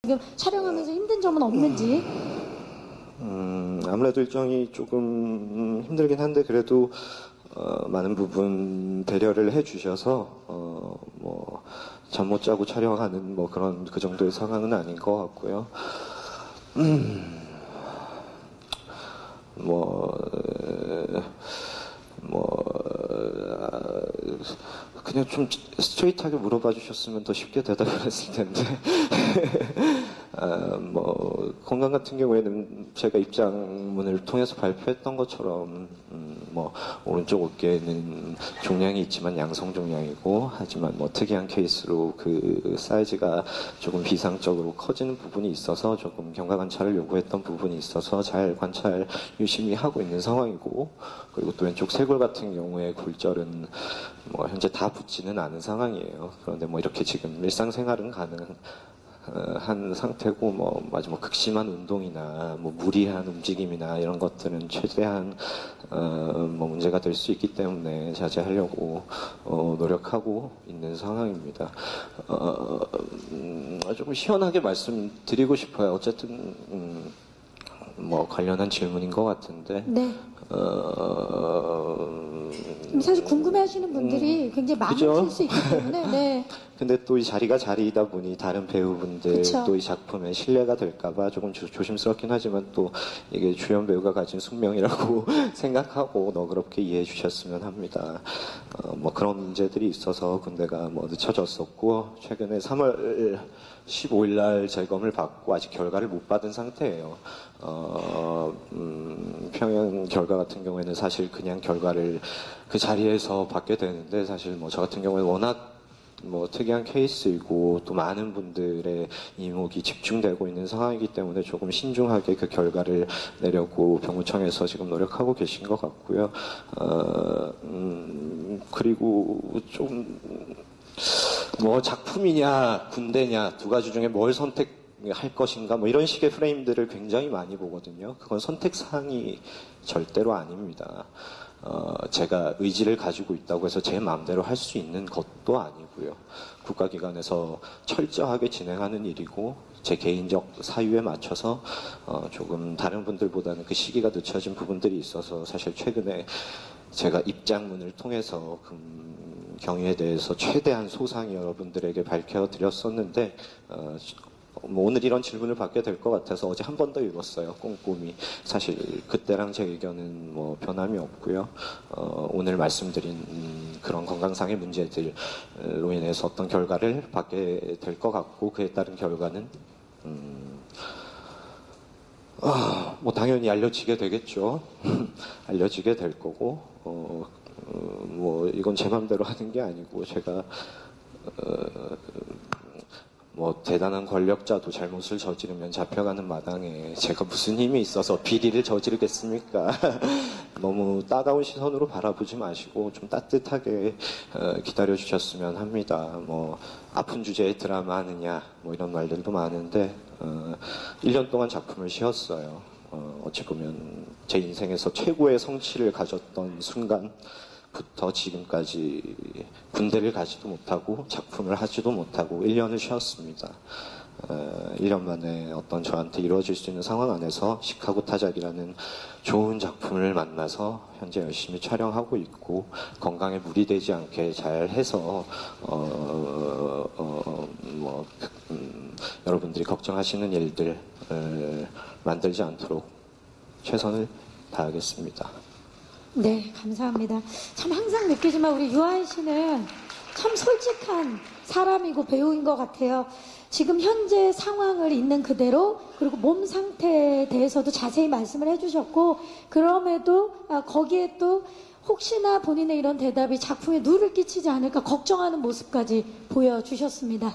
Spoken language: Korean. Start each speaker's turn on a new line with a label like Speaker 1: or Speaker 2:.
Speaker 1: 지금 촬영하면서 힘든 점은 없는지.
Speaker 2: 아무래도 일정이 조금 힘들긴 한데 그래도 많은 부분 배려를 해주셔서 뭐 잠 못 자고 촬영하는 뭐 그런 그 정도의 상황은 아닌 것 같고요. 뭐 그냥 좀 스트레이트하게 물어봐 주셨으면 더 쉽게 대답을 했을 텐데 뭐 건강 같은 경우에는 제가 입장문을 통해서 발표했던 것처럼 뭐 오른쪽 어깨에는 종양이 있지만 양성 종양이고, 하지만 뭐 특이한 케이스로 그 사이즈가 조금 비상적으로 커지는 부분이 있어서 조금 경과 관찰을 요구했던 부분이 있어서 잘 관찰 유심히 하고 있는 상황이고, 그리고 또 왼쪽 쇄골 같은 경우에 골절은 뭐 현재 다 붙지는 않은 상황이에요. 그런데 뭐 이렇게 지금 일상생활은 가능한 상태고, 뭐 마지막 극심한 운동이나 뭐 무리한 움직임이나 이런 것들은 최대한 뭐 문제가 될 수 있기 때문에 자제하려고 노력하고 있는 상황입니다. 좀 시원하게 말씀드리고 싶어요. 어쨌든 뭐 관련한 질문인 것 같은데.
Speaker 1: 네. 사실 궁금해하시는 분들이 굉장히 많으실 수 있기 때문에. 네.
Speaker 2: 근데 또 이 자리가 자리이다 보니 다른 배우분들
Speaker 1: 그쵸.
Speaker 2: 또 이 작품에 신뢰가 될까봐 조금 조심스럽긴 하지만, 또 이게 주연 배우가 가진 숙명이라고 생각하고 너그럽게 이해해 주셨으면 합니다. 뭐 그런 문제들이 있어서 군대가 뭐 늦춰졌었고, 최근에 3월 15일 날 재검을 받고 아직 결과를 못 받은 상태예요. 평양 결과 같은 경우에는 사실 그냥 결과를 그 자리에서 받게 되는데, 사실 뭐 저 같은 경우에는 워낙 뭐 특이한 케이스이고 또 많은 분들의 이목이 집중되고 있는 상황이기 때문에 조금 신중하게 그 결과를 내려고 병무청에서 지금 노력하고 계신 것 같고요. 그리고 좀 뭐 작품이냐 군대냐 두 가지 중에 뭘 선택할 것인가 뭐 이런 식의 프레임들을 굉장히 많이 보거든요. 그건 선택 사항이 절대로 아닙니다. 제가 의지를 가지고 있다고 해서 제 마음대로 할 수 있는 것도 아니고요. 국가기관에서 철저하게 진행하는 일이고, 제 개인적 사유에 맞춰서 조금 다른 분들보다는 그 시기가 늦춰진 부분들이 있어서, 사실 최근에 제가 입장문을 통해서 경위에 대해서 최대한 소상히 여러분들에게 밝혀드렸었는데, 뭐 오늘 이런 질문을 받게 될 것 같아서 어제 한 번 더 읽었어요. 꼼꼼히. 사실 그때랑 제 의견은 뭐 변함이 없고요. 오늘 말씀드린 그런 건강상의 문제들로 인해서 어떤 결과를 받게 될 것 같고, 그에 따른 결과는 뭐 당연히 알려지게 되겠죠. 알려지게 될 거고, 뭐 이건 제 맘대로 하는 게 아니고, 제가 뭐 대단한 권력자도 잘못을 저지르면 잡혀가는 마당에 제가 무슨 힘이 있어서 비리를 저지르겠습니까? 너무 따가운 시선으로 바라보지 마시고 좀 따뜻하게 기다려 주셨으면 합니다. 뭐 아픈 주제에 드라마 하느냐 뭐 이런 말들도 많은데 1년 동안 작품을 쉬었어요. 어찌 보면 제 인생에서 최고의 성취를 가졌던 순간부터 지금까지 군대를 가지도 못하고 작품을 하지도 못하고 1년을 쉬었습니다. 1년 만에 어떤 저한테 이루어질 수 있는 상황 안에서 시카고 타작이라는 좋은 작품을 만나서 현재 열심히 촬영하고 있고, 건강에 무리되지 않게 잘 해서 여러분들이 걱정하시는 일들 만들지 않도록 최선을 다하겠습니다.
Speaker 1: 네, 감사합니다. 참 항상 느끼지만 우리 유아인 씨는 참 솔직한 사람이고 배우인 것 같아요. 지금 현재 상황을 있는 그대로, 그리고 몸 상태에 대해서도 자세히 말씀을 해주셨고, 그럼에도 거기에 또 혹시나 본인의 이런 대답이 작품에 누를 끼치지 않을까 걱정하는 모습까지 보여주셨습니다.